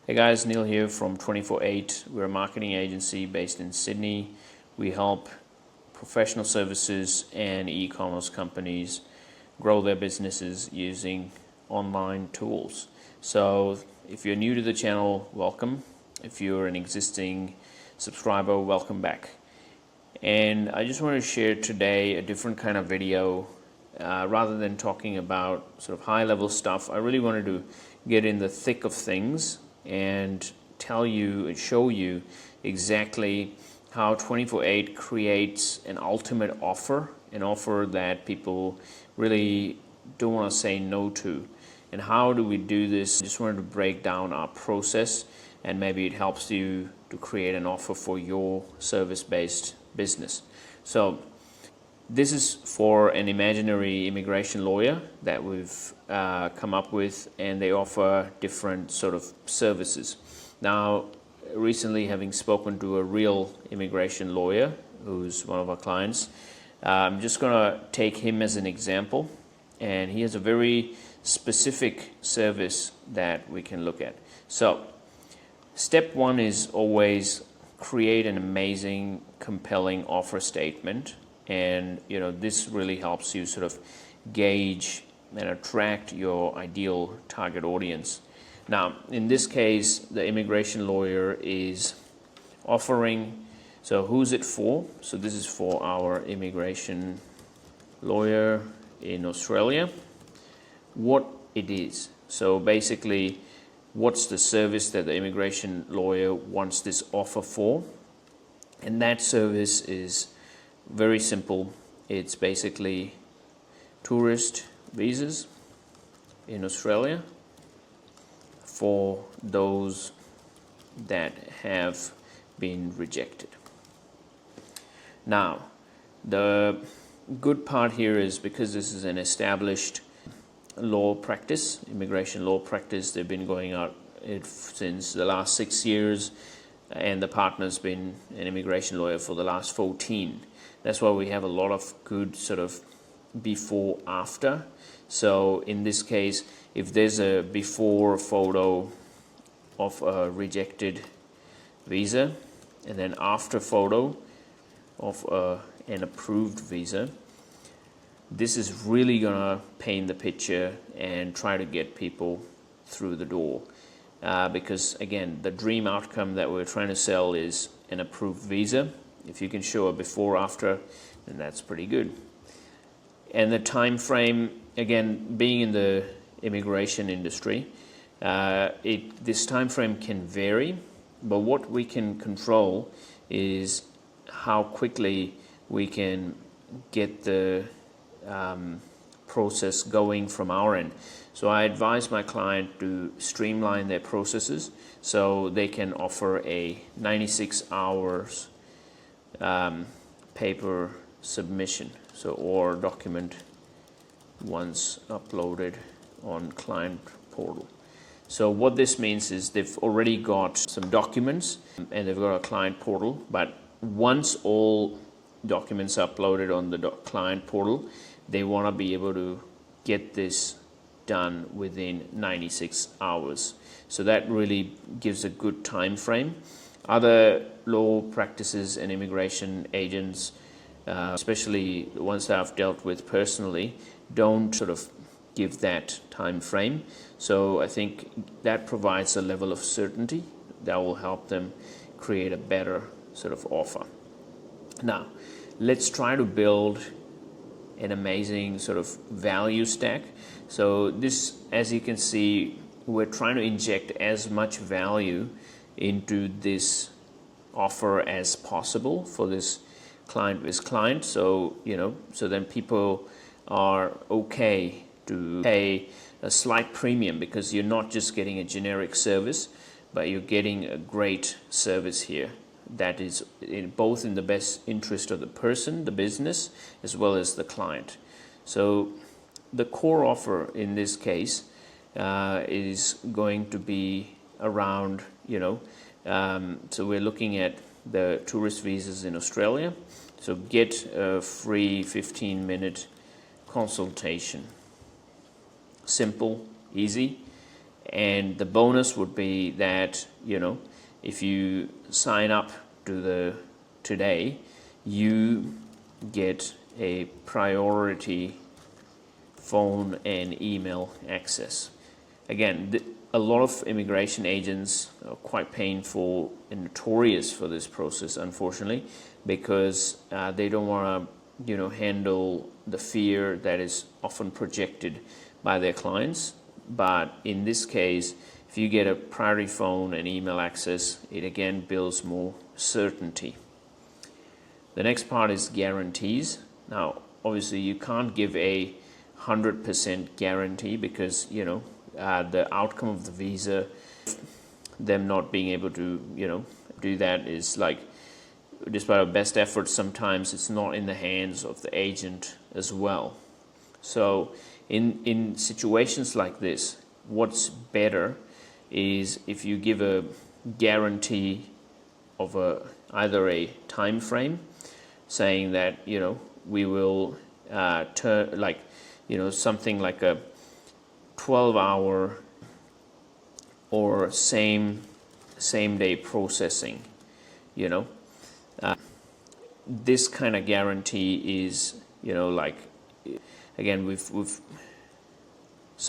Hey guys, Neil here from 24/8. We're a marketing agency based in Sydney. We help professional services and e-commerce companies grow their businesses using online tools. So if you're new to the channel, welcome. If you're an existing subscriber, welcome back. And I just want to share today a different kind of video. Rather than talking about sort of high-level stuff, I really wanted to get in the thick of things and tell you and show you exactly how 24/8 creates an ultimate offer, an offer that people really don't want to say no to. And how do we do this? I just wanted to break down our process, and maybe it helps you to create an offer for your service-based business. So this is for an imaginary immigration lawyer that we've come up with, and they offer different sort of services. Now, recently having spoken to a real immigration lawyer who's one of our clients, I'm just going to take him as an example, and he has a very specific service that we can look at. So, step one is always create an amazing, compelling offer statement. And this really helps you sort of gauge and attract your ideal target audience. Now, in this case, the immigration lawyer is offering, so who's it for? So this is for our immigration lawyer in Australia. What it is. So basically, what's the service that the immigration lawyer wants this offer for? And that service is very simple. It's basically tourist visas in Australia for those that have been rejected. Now, the good part here is because this is an established law practice, immigration law practice, they've been going out since the last 6 years, and the partner's been an immigration lawyer for the last 14. That's why we have a lot of good sort of before after. So in this case, if there's a before photo of a rejected visa and then after photo of an approved visa, this is really gonna paint the picture and try to get people through the door. Because again, the dream outcome that we're trying to sell is an approved visa. If you can show a before after, then that's pretty good. And the time frame, again, being in the immigration industry, this time frame can vary, but what we can control is how quickly we can get the process going from our end. So I advise my client to streamline their processes so they can offer a 96 hours paper submission, or document once uploaded on client portal. So what this means is they've already got some documents and they've got a client portal, but once all documents are uploaded on the client portal, they want to be able to get this done within 96 hours. So that really gives a good time frame. Other law practices and immigration agents, especially the ones that I've dealt with personally, don't sort of give that time frame. So I think that provides a level of certainty that will help them create a better sort of offer. Now, let's try to build an amazing sort of value stack. So this, as you can see, we're trying to inject as much value into this offer as possible for this client. So so then people are okay to pay a slight premium because you're not just getting a generic service, but you're getting a great service here that is both in the best interest of the person, the business, as well as the client. So the core offer in this case is going to be around, so we're looking at the tourist visas in Australia. So get a free 15-minute consultation. Simple, easy, And the bonus would be that, if you sign up to today, you get a priority phone and email access. Again, a lot of immigration agents are quite painful and notorious for this process, unfortunately, because they don't want to, handle the fear that is often projected by their clients. But in this case, if you get a priority phone and email access, it again builds more certainty. The next part is guarantees. Now, obviously, you can't give a 100% guarantee because, the outcome of the visa, them not being able to, do that is like, despite our best efforts, sometimes it's not in the hands of the agent as well. So in situations like this, what's better is if you give a guarantee of either a time frame, saying that we will turn something like a 12-hour or same day processing. This kind of guarantee is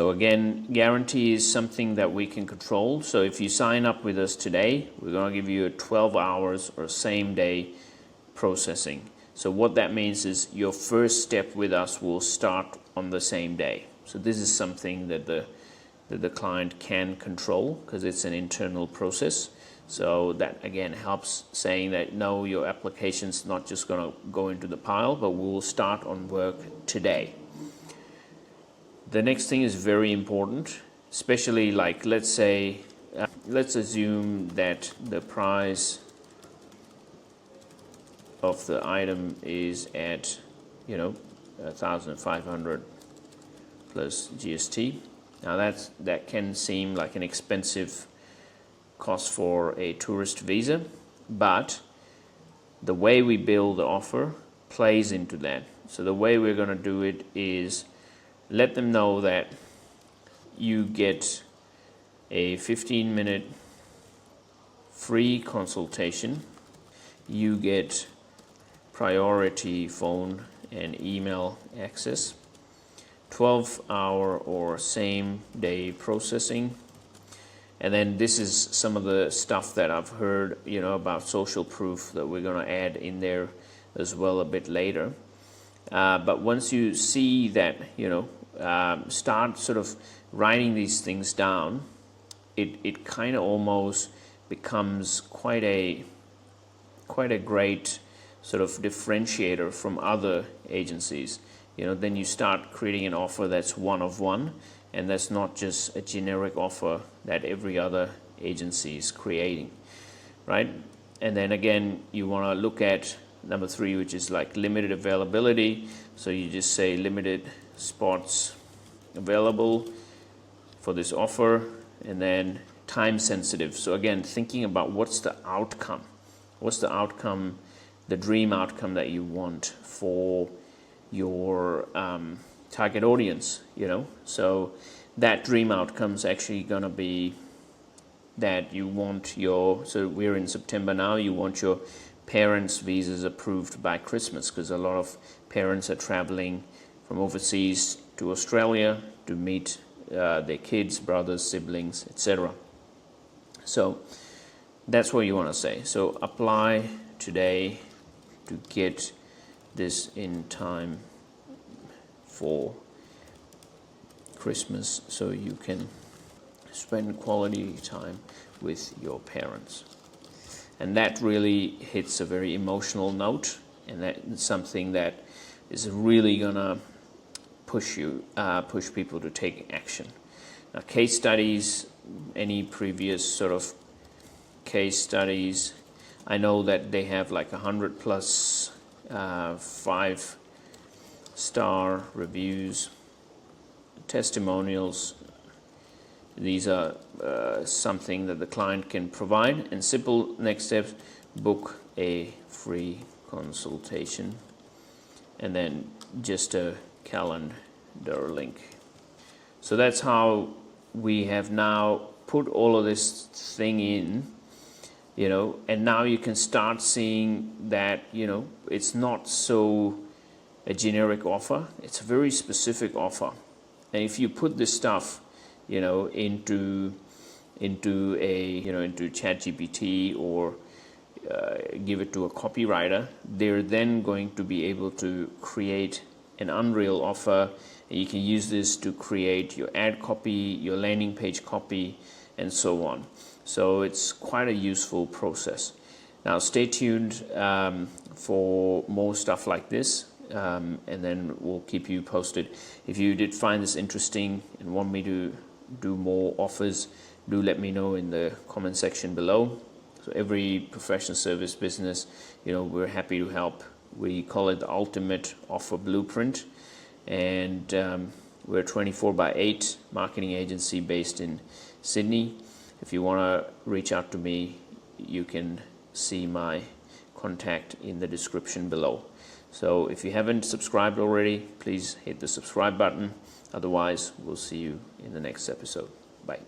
again guarantee is something that we can control. So if you sign up with us today, we're going to give you a 12 hours or same day processing. So what that means is your first step with us will start on the same day. So this is something that the client can control because it's an internal process. So that again helps saying that no, your application's not just going to go into the pile, but we'll start on work today. The next thing is very important, especially let's say, let's assume that the price of the item is at 1,500 plus GST. Now that can seem like an expensive cost for a tourist visa, but the way we build the offer plays into that. So the way we're going to do it is let them know that you get a 15-minute free consultation, you get priority phone and email access, 12-hour or same day processing. And then this is some of the stuff that I've heard, about social proof that we're going to add in there as well a bit later. But once you see that, start sort of writing these things down, it kind of almost becomes quite a great sort of differentiator from other agencies. Then you start creating an offer that's one of one, and that's not just a generic offer that every other agency is creating, right? And then again, you want to look at number 3, which is like limited availability. So you just say limited spots available for this offer, and then time sensitive. So again, thinking about what's the outcome, the dream outcome that you want for your target audience, So that dream outcome is actually going to be that you want so we're in September now, you want your parents' visas approved by Christmas, because a lot of parents are traveling from overseas to Australia to meet their kids, brothers, siblings, etc. So that's what you want to say. So apply today to get this in time for Christmas, so you can spend quality time with your parents. And that really hits a very emotional note, and that's something that is really gonna push people to take action. Now, case studies, any previous sort of case studies, I know that they have like 100 plus 5-star reviews, testimonials. These are something that the client can provide. And simple next steps: book a free consultation, and then just a calendar link. So that's how we have now put all of this thing in, and now you can start seeing that, it's not so a generic offer, it's a very specific offer. And if you put this stuff, into ChatGPT or give it to a copywriter, they're then going to be able to create an unreal offer. And you can use this to create your ad copy, your landing page copy, and so on. So it's quite a useful process. Now stay tuned for more stuff like this, and then we'll keep you posted. If you did find this interesting and want me to do more offers, do let me know in the comment section below. So every professional service business, we're happy to help. We call it the ultimate offer blueprint, and we're a 24/8 marketing agency based in Sydney. If you want to reach out to me, you can see my contact in the description below. So if you haven't subscribed already, please hit the subscribe button. Otherwise, we'll see you in the next episode. Bye.